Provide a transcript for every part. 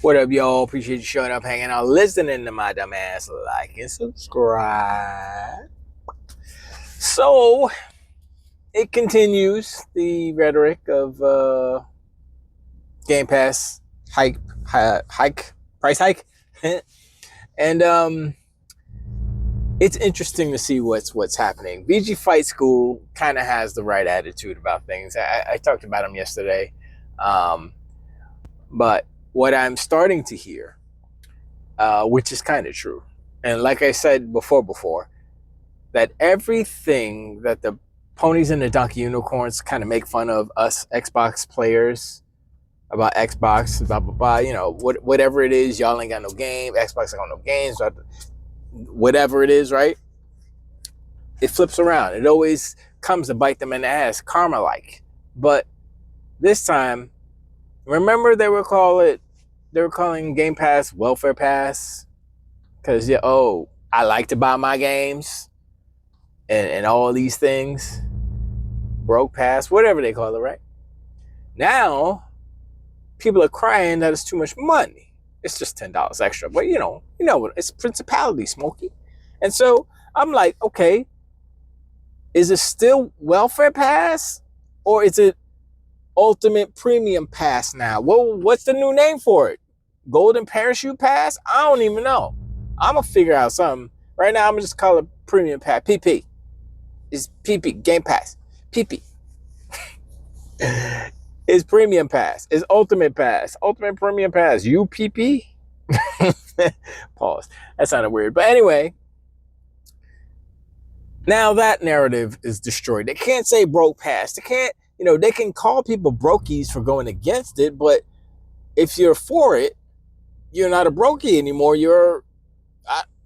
What up, y'all? Appreciate you showing up, hanging out, listening to my dumb ass. Like and subscribe. So, it continues the rhetoric of Game Pass price hike. And it's interesting to see what's happening. VG Fight School kind of has the right attitude about things. I talked about him yesterday. But what I'm starting to hear, which is kind of true, and like I said before, that everything that the ponies and the donkey unicorns kind of make fun of us Xbox players about Xbox, blah, blah, blah, you know, whatever it is, y'all ain't got no game, Xbox ain't got no games, whatever it is, right? It flips around. It always comes to bite them in the ass, karma-like. But this time, remember they were calling Game Pass Welfare Pass? Because, I like to buy my games and all these things. Broke Pass, whatever they call it, right? Now, people are crying that it's too much money. It's just $10 extra. But, you know what? It's principality, Smokey. And so, I'm like, okay, is it still Welfare Pass? Or is it Ultimate Premium Pass now? Well, what's the new name for it? Golden Parachute Pass? I don't even know. I'm going to figure out something. Right now, I'm going to just call it Premium Pass. PP. It's PP. Game Pass. PP. It's Premium Pass. It's Ultimate Pass. Ultimate Premium Pass. UPP? Pause. That sounded weird. But anyway, now that narrative is destroyed. They can't say broke pass. They can't, they can call people brokies for going against it, but if you're for it, you're not a brokey anymore. You're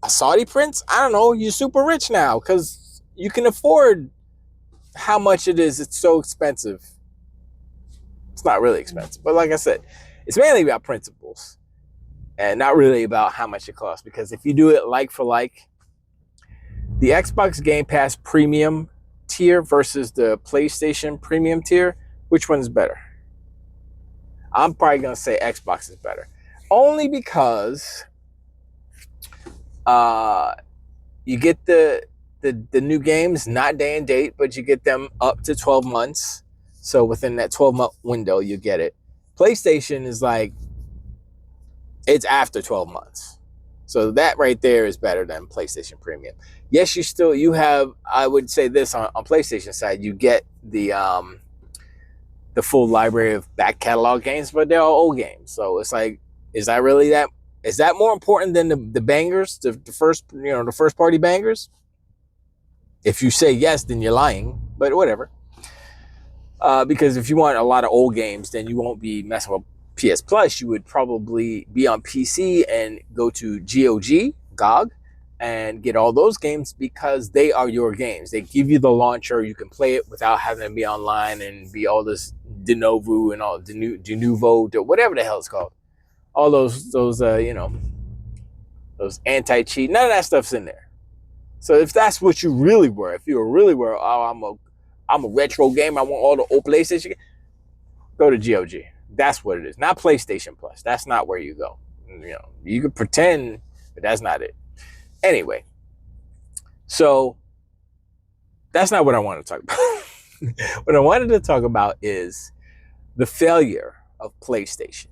a Saudi prince. I don't know. You're super rich now because you can afford how much it is. It's so expensive. It's not really expensive, but like I said, it's mainly about principles and not really about how much it costs, because if you do it like for like, the Xbox Game Pass Premium tier versus the PlayStation Premium tier, which one's better? I'm probably going to say Xbox is better. Only because you get the new games, not day and date, but you get them up to 12 months. So within that 12-month window, you get it. PlayStation is like, it's after 12 months. So that right there is better than PlayStation Premium. Yes, you have, I would say this on PlayStation side, you get the full library of back catalog games, but they're all old games. So it's like, is that more important than the bangers, the first party bangers? If you say yes, then you're lying, but whatever. Because if you want a lot of old games, then you won't be messing with PS Plus. You would probably be on PC and go to GOG, and get all those games because they are your games. They give you the launcher. You can play it without having to be online and be all this de novo and all de nouveau, whatever the hell it's called. All those anti-cheat. None of that stuff's in there. So if that's what you really were, if you were really were, I'm a retro gamer, I want all the old PlayStation, go to GOG. That's what it is. Not PlayStation Plus. That's not where you go. You could pretend, but that's not it. Anyway, so that's not what I want to talk about. What I wanted to talk about is the failure of PlayStation.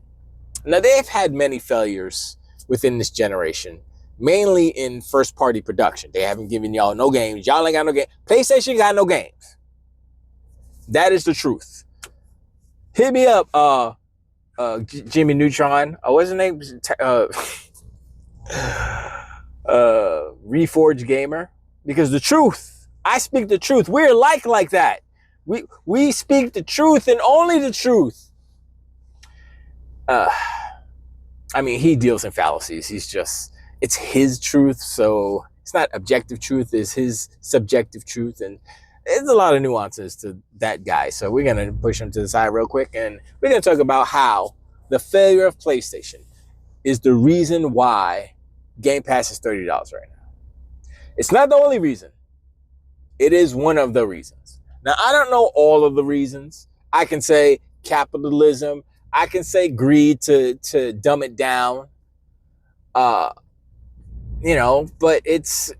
Now, they've had many failures within this generation, mainly in first-party production. They haven't given y'all no games. Y'all ain't got no games. PlayStation got no games. That is the truth. Hit me up, Jimmy Neutron. What's his name? Reforge Gamer. Because the truth, I speak the truth. We're like that. We speak the truth and only the truth. He deals in fallacies. It's his truth, so it's not objective truth, it's his subjective truth, and there's a lot of nuances to that guy. So we're going to push him to the side real quick, and we're going to talk about how the failure of PlayStation is the reason why Game Pass is $30 right now. It's not the only reason. It is one of the reasons. Now, I don't know all of the reasons. I can say capitalism. I can say greed to dumb it down. Uh, but it's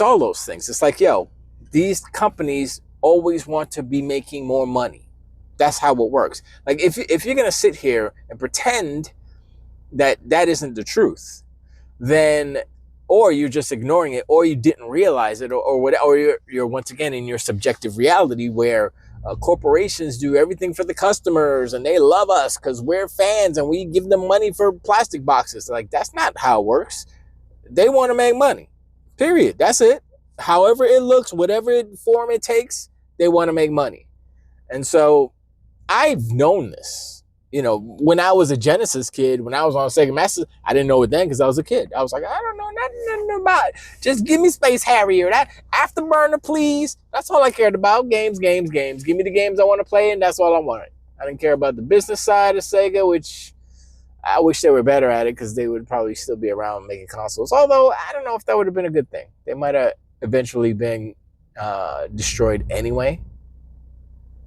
all those things. It's like, yo, these companies always want to be making more money. That's how it works. Like if you're gonna sit here and pretend that isn't the truth, then or you're just ignoring it, or you didn't realize it, or what, or you're once again in your subjective reality where corporations do everything for the customers and they love us because we're fans and we give them money for plastic boxes. Like, that's not how it works. They want to make money, period. That's it. However it looks, whatever form it takes, they want to make money. And so I've known this. When I was a Genesis kid, when I was on Sega Master, I didn't know it then because I was a kid. I was like, I don't know nothing about it. Just give me Space Harrier. That Afterburner, please. That's all I cared about. Games. Give me the games I want to play, and that's all I wanted. I didn't care about the business side of Sega, which I wish they were better at it because they would probably still be around making consoles. Although, I don't know if that would have been a good thing. They might have eventually been destroyed anyway.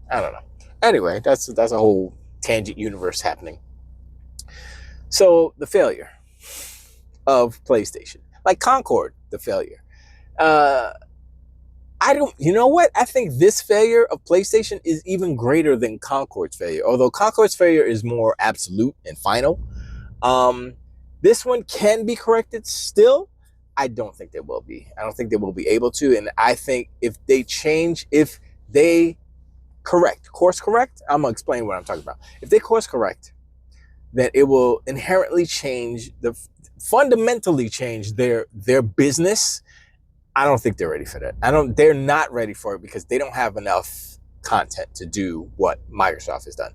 I don't know. Anyway, that's a whole tangent universe happening. So the failure of PlayStation, like Concord, the failure. You know what? I think this failure of PlayStation is even greater than Concord's failure. Although Concord's failure is more absolute and final. This one can be corrected still. I don't think they will be. I don't think they will be able to. And I think if they course correct, I'm gonna explain what I'm talking about. If they course correct, then it will inherently fundamentally change their business. I don't think they're ready for that. They're not ready for it because they don't have enough content to do what Microsoft has done.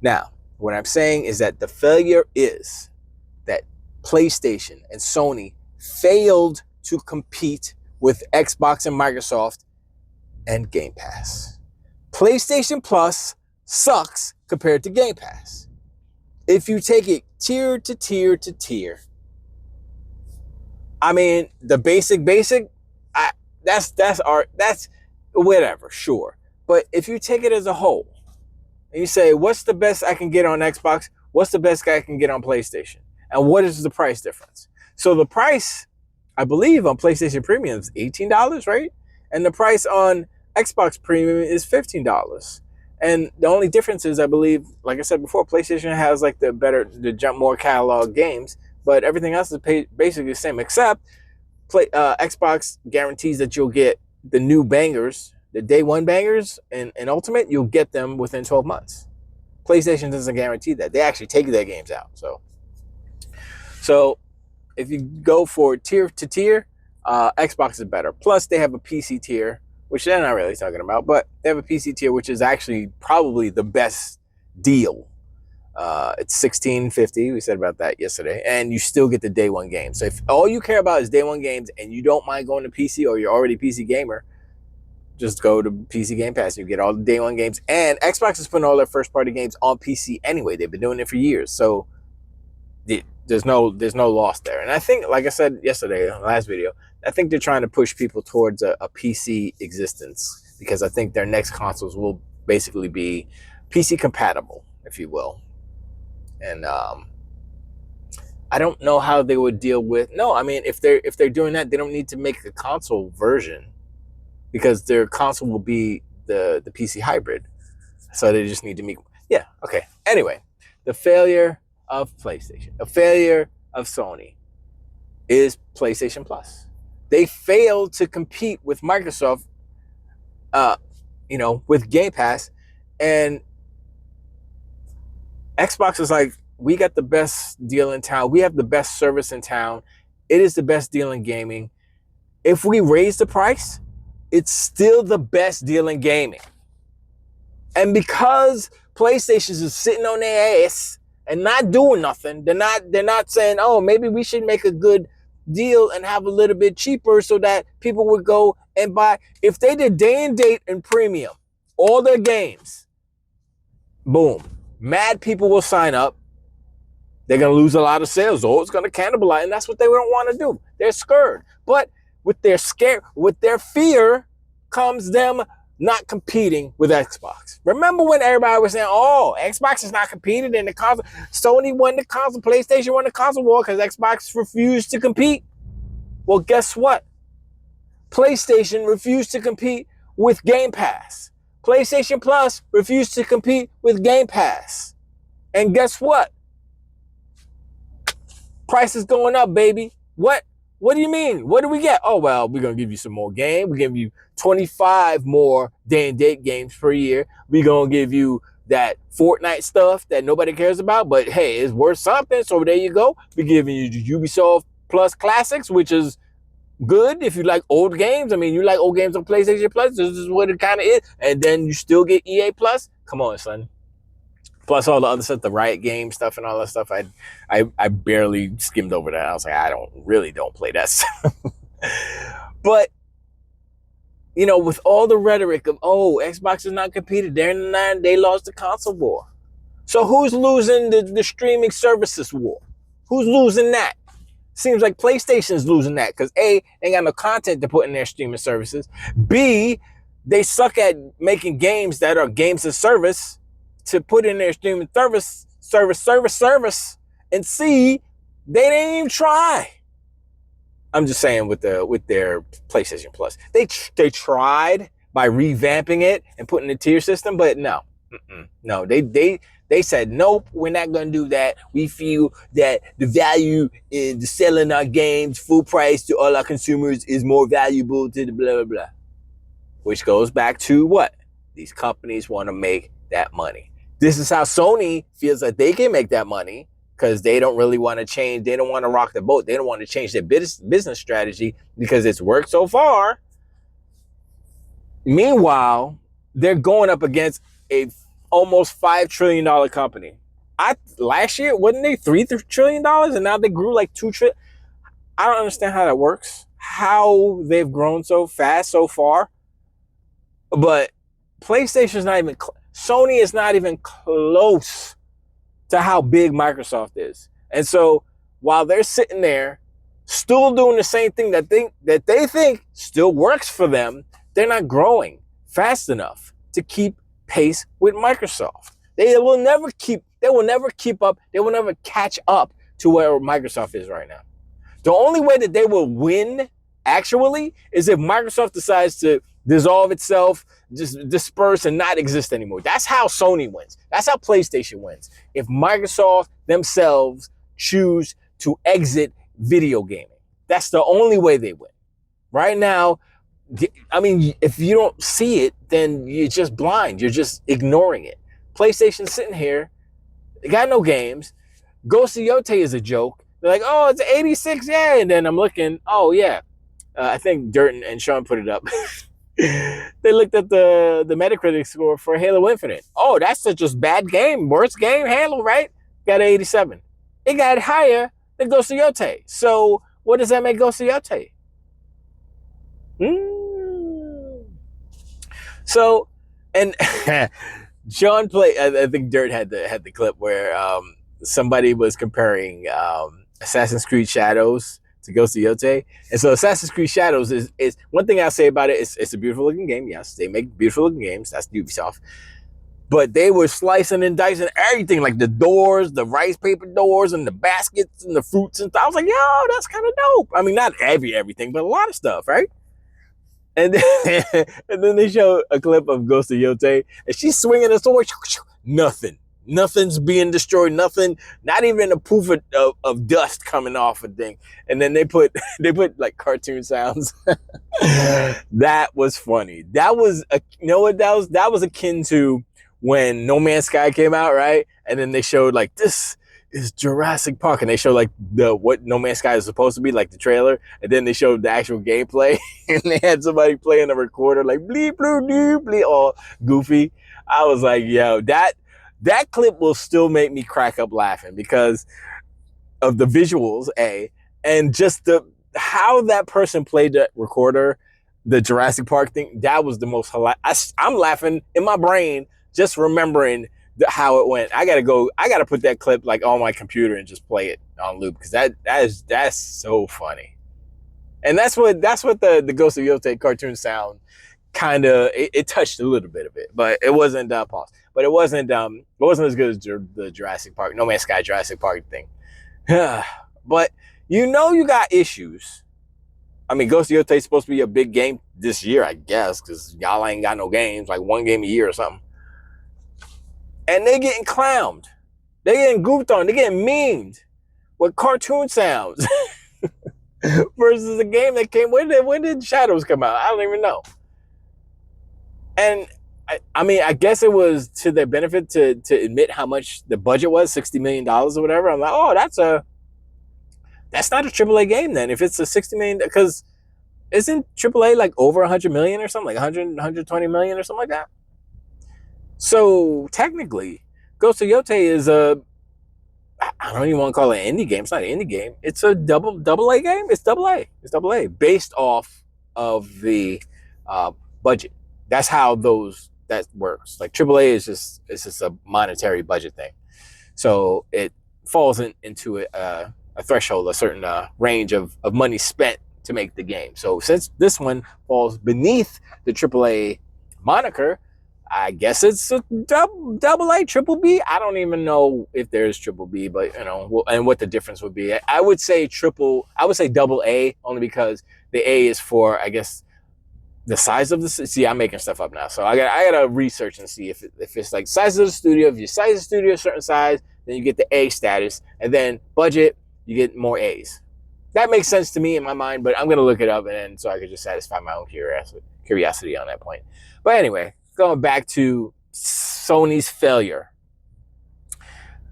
Now, what I'm saying is that the failure is that PlayStation and Sony failed to compete with Xbox and Microsoft and Game Pass. PlayStation Plus sucks compared to Game Pass. If you take it tier to tier to tier, I mean, the basic, that's whatever, sure. But if you take it as a whole, and you say, what's the best I can get on Xbox? What's the best I can get on PlayStation? And what is the price difference? So the price, I believe, on PlayStation Premium is $18, right? And the price on Xbox Premium is $15. And the only difference is, I believe, like I said before, PlayStation has like the more catalog games, but everything else is basically the same, except Xbox guarantees that you'll get the new bangers, the day one bangers, and Ultimate, you'll get them within 12 months. PlayStation doesn't guarantee that. They actually take their games out. So if you go for tier to tier, Xbox is better. Plus, they have a PC tier, which they're not really talking about, but they have a PC tier, which is actually probably the best deal. It's $16.50. We said about that yesterday, and you still get the day one game. So if all you care about is day one games and you don't mind going to PC, or you're already a PC gamer, just go to PC Game Pass. You get all the day one games, and Xbox is putting all their first party games on PC anyway. They've been doing it for years, so there's no loss there. And I think, like I said yesterday in the last video, I think they're trying to push people towards a PC existence, because I think their next consoles will basically be PC compatible, if you will. And I don't know how they would deal with. No, I mean, if they're doing that, they don't need to make a console version, because their console will be the PC hybrid. So they just need to meet. Yeah, okay. Anyway, the failure of PlayStation, a failure of Sony, is PlayStation Plus. They failed to compete with Microsoft, with Game Pass, and Xbox is like, we got the best deal in town. We have the best service in town. It is the best deal in gaming. If we raise the price, it's still the best deal in gaming. And because PlayStation is sitting on their ass and not doing nothing, they're not saying, oh, maybe we should make a good deal and have a little bit cheaper so that people would go and buy. If they did day and date and premium, all their games, boom, mad people will sign up. They're going to lose a lot of sales. Oh, it's going to cannibalize, and that's what they don't want to do. They're scared. But with their fear comes them not competing with Xbox. Remember when everybody was saying, oh, Xbox is not competing in the console. Sony won the console, PlayStation won the console war because Xbox refused to compete. Well, guess what? PlayStation refused to compete with Game Pass. PlayStation Plus refused to compete with Game Pass. And guess what? Price is going up, baby. What? What do you mean? What do we get? Oh, well, we're going to give you some more game. We're giving you 25 more day and date games per year. We're going to give you that Fortnite stuff that nobody cares about, but hey, it's worth something. So there you go. We're giving you Ubisoft Plus Classics, which is good if you like old games. I mean, you like old games on PlayStation Plus. This is what it kind of is. And then you still get EA Plus. Come on, son. Plus all the other stuff, the Riot game stuff and all that stuff. I barely skimmed over that. I was like, I don't play that stuff. But, you know, with all the rhetoric of, oh, Xbox is not competing, they're in the nine, they lost the console war. So who's losing the streaming services war? Who's losing that? Seems like PlayStation's losing that because A, they ain't got no content to put in their streaming services. B, they suck at making games that are games of service to put in their streaming service. And C, they didn't even try. I'm just saying with their PlayStation Plus, they tried by revamping it and putting the tier system, but no, they said nope, we're not gonna do that. We feel that the value in selling our games full price to all our consumers is more valuable to the blah blah blah, which goes back to what these companies want to make that money. This is how Sony feels that they can make that money because they don't really want to change. They don't want to rock the boat. They don't want to change their business strategy because it's worked so far. Meanwhile, they're going up against a almost $5 trillion company. Last year, wasn't they $3 trillion? And now they grew like $2 trillion. I don't understand how that works. How they've grown so fast so far. But PlayStation's not even Sony is not even close to how big Microsoft is. And so while they're sitting there still doing the same thing that they think still works for them, they're not growing fast enough to keep pace with Microsoft. They will never keep up, they will never catch up to where Microsoft is right now. The only way that they will win actually is if Microsoft decides to dissolve itself, just disperse and not exist anymore. That's how Sony wins. That's how PlayStation wins. If Microsoft themselves choose to exit video gaming, that's the only way they win. Right now, I mean, if you don't see it, then you're just blind. You're just ignoring it. PlayStation's sitting here, they got no games. Ghost of Yotei is a joke. They're like, oh, it's 86, yeah. And then I'm looking, oh, yeah. I think Dirt and Sean put it up. They looked at the Metacritic score for Halo Infinite. Oh, that's such a bad game. Worst game, Halo, right? Got an 87. It got higher than Ghost of Yotei. So what does that make Ghost of Yotei? So, and Sean played, I think Dirt had the clip where somebody was comparing Assassin's Creed Shadows to Ghost of Yotei. And so Assassin's Creed Shadows is one thing I'll say about it, it's a beautiful looking game. Yes, they make beautiful looking games. That's Ubisoft. But they were slicing and dicing everything, like the doors, the rice paper doors and the baskets and the fruits and stuff. I was like, yo, that's kind of dope. I mean, not everything, but a lot of stuff, right? And then they show a clip of Ghost of Yotei, and she's swinging a sword. Nothing's being destroyed. Nothing, not even a poof of dust coming off a thing. And then they put like cartoon sounds. That was funny. That was that was akin to when No Man's Sky came out, right? And then they showed like, this is Jurassic Park, and they showed like what No Man's Sky is supposed to be, like the trailer, and then they showed the actual gameplay, and they had somebody playing a recorder like bleep bloop doop bleep, all goofy. I was like, yo, that clip will still make me crack up laughing because of the visuals, and just how that person played that recorder, the Jurassic Park thing. That was the most hilarious. I'm laughing in my brain just remembering how it went. I gotta put that clip like on my computer and just play it on loop because that's so funny. And that's what the Ghost of Yotei cartoon sound it touched a little bit of it, but it wasn't pause. But it wasn't as good as the Jurassic Park, No Man's Sky Jurassic Park thing. But you got issues. I mean, Ghost of Yotei is supposed to be a big game this year, I guess, because y'all ain't got no games, like one game a year or something. And they getting clowned. They getting goofed on. They getting memed with cartoon sounds versus a game that came. When did Shadows come out? I don't even know. And I mean, I guess it was to their benefit to admit how much the budget was, $60 million or whatever. I'm like, oh, that's not a AAA game then. If it's a $60 million, because isn't AAA like over 100 million or something, like 100, 120 million or something like that? So technically, Ghost of Yotei is I don't even want to call it an indie game. It's not an indie game. It's a double A game. It's double A. It's double A based off of the budget. That's how that works. Like AAA is just a monetary budget thing. So it falls into a threshold, a certain range of money spent to make the game. So since this one falls beneath the AAA moniker, I guess it's a double A, triple B. I don't even know if there's triple B, but and what the difference would be. I would say double A, only because the A is for, I guess, the size of the. See, I'm making stuff up now, so I gotta research and see if it's like size of the studio. If your size of the studio is a certain size, then you get the A status, and then budget, you get more A's. That makes sense to me in my mind, but I'm gonna look it up, and so I could just satisfy my own curiosity on that point. But anyway, going back to Sony's failure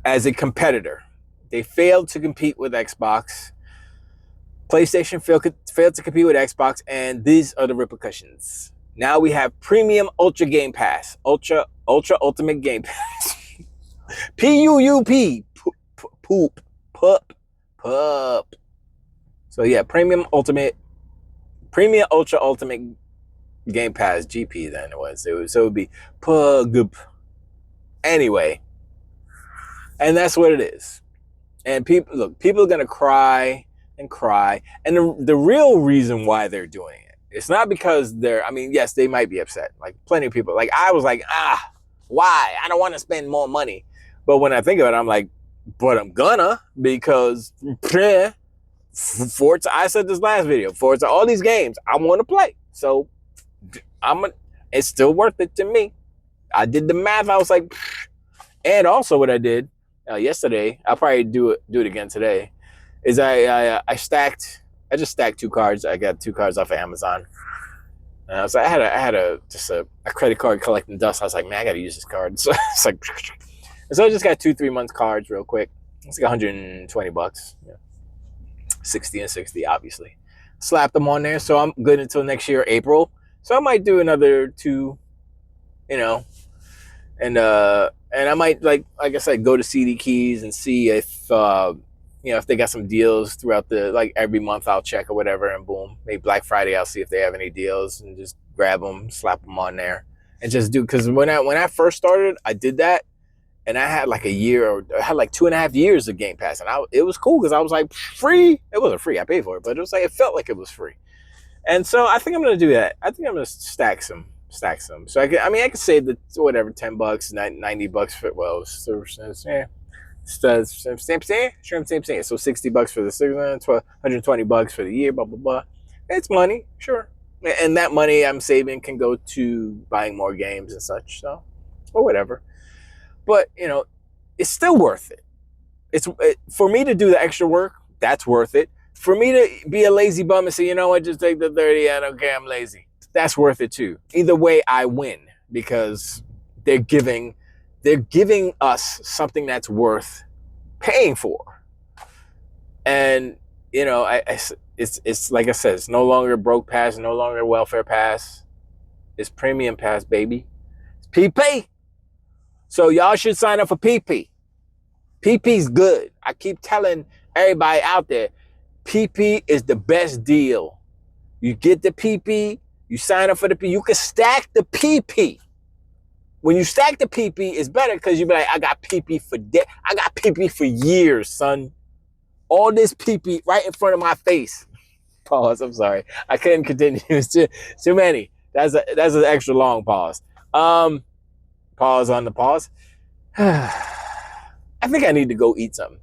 as a competitor, they failed to compete with Xbox. PlayStation failed to compete with Xbox, and these are the repercussions. Now we have Premium Ultra Game Pass, Ultra Ultimate Game Pass, PUUP, poop, pup. So yeah, Premium Ultra Ultimate Game Pass, GP then it was. So it would be PUG. Anyway, and that's what it is. And people are gonna cry and cry. And the real reason why they're doing it, it's not because yes, they might be upset. Like plenty of people. Like I was like, why? I don't want to spend more money. But when I think of it, I'm like, but I'm gonna, because Forza, I said this last video, Forza, all these games I want to play. So it's still worth it to me. I did the math. I was like, and also what I did yesterday, I'll probably do it again today, is I just stacked 2 cards. I got 2 cards off of Amazon. So I had a credit card collecting dust. I was like, man, I gotta use this card. So it's like, so I just got 2 3-month cards real quick. It's like $120. Yeah. 60 and 60, obviously. Slapped them on there, so I'm good until next year, April. So I might do another 2, and I might like I said, go to CD Keys and see if if they got some deals throughout every month. I'll check or whatever, and boom, maybe Black Friday I'll see if they have any deals and just grab them, slap them on there, and just do. Because when I first started, I did that, and I had like a year, or I had like 2.5 years of Game Pass, and it was cool because I was like, free. It wasn't free, I paid for it, but it was like, it felt like it was free. And so I think I'm gonna do that. I think I'm gonna stack some. So I can save the whatever, $10, $90 for So $60 for the 6 months, $120 for the year, blah blah blah. It's money, sure, and that money I'm saving can go to buying more games and such. So, or whatever. But it's still worth it. For me to do the extra work. That's worth it. For me to be a lazy bum and say, you know what, just take the 30. I don't care. I'm lazy. That's worth it too. Either way, I win, because they're giving us something that's worth paying for. And it's like I said, it's no longer broke pass, no longer welfare pass. It's premium pass, baby. It's PP. So y'all should sign up for PP. PP's good. I keep telling everybody out there, PP is the best deal. You get the PP, you sign up for the PP, you can stack the PP. When you stack the PP, it's better because you be like, I got PP for I got PP for years, son. All this PP right in front of my face. Pause, I'm sorry. I couldn't continue. It's too many. That's an extra long pause. Pause on the pause. I think I need to go eat something.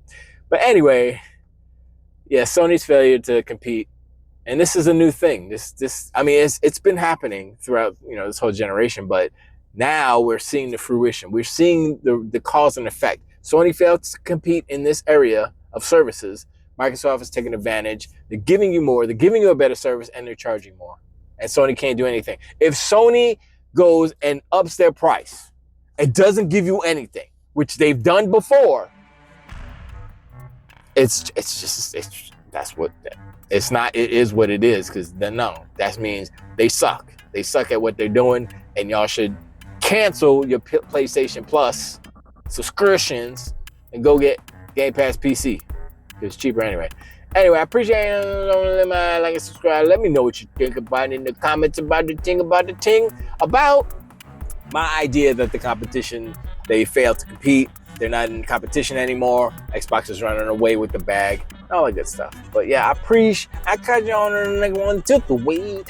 But anyway, yeah, Sony's failure to compete, and this is a new thing. I mean, it's been happening throughout, you know, this whole generation, but now we're seeing the fruition. We're seeing the cause and effect. Sony failed to compete in this area of services. Microsoft is taking advantage. They're giving you more. They're giving you a better service, and they're charging more. And Sony can't do anything. If Sony goes and ups their price, it doesn't give you anything, which they've done before. It's not. It is what it is. Because then no, that means they suck. They suck at what they're doing, and y'all should cancel your PlayStation Plus subscriptions and go get Game Pass PC. It's cheaper anyway. Anyway, I appreciate it. Like and subscribe. Let me know what you think about it in the comments about the thing about my idea that the competition, they failed to compete. They're not in competition anymore. Xbox is running away with the bag. All that good stuff. But yeah, I catch you on the next one. Tilt the weight.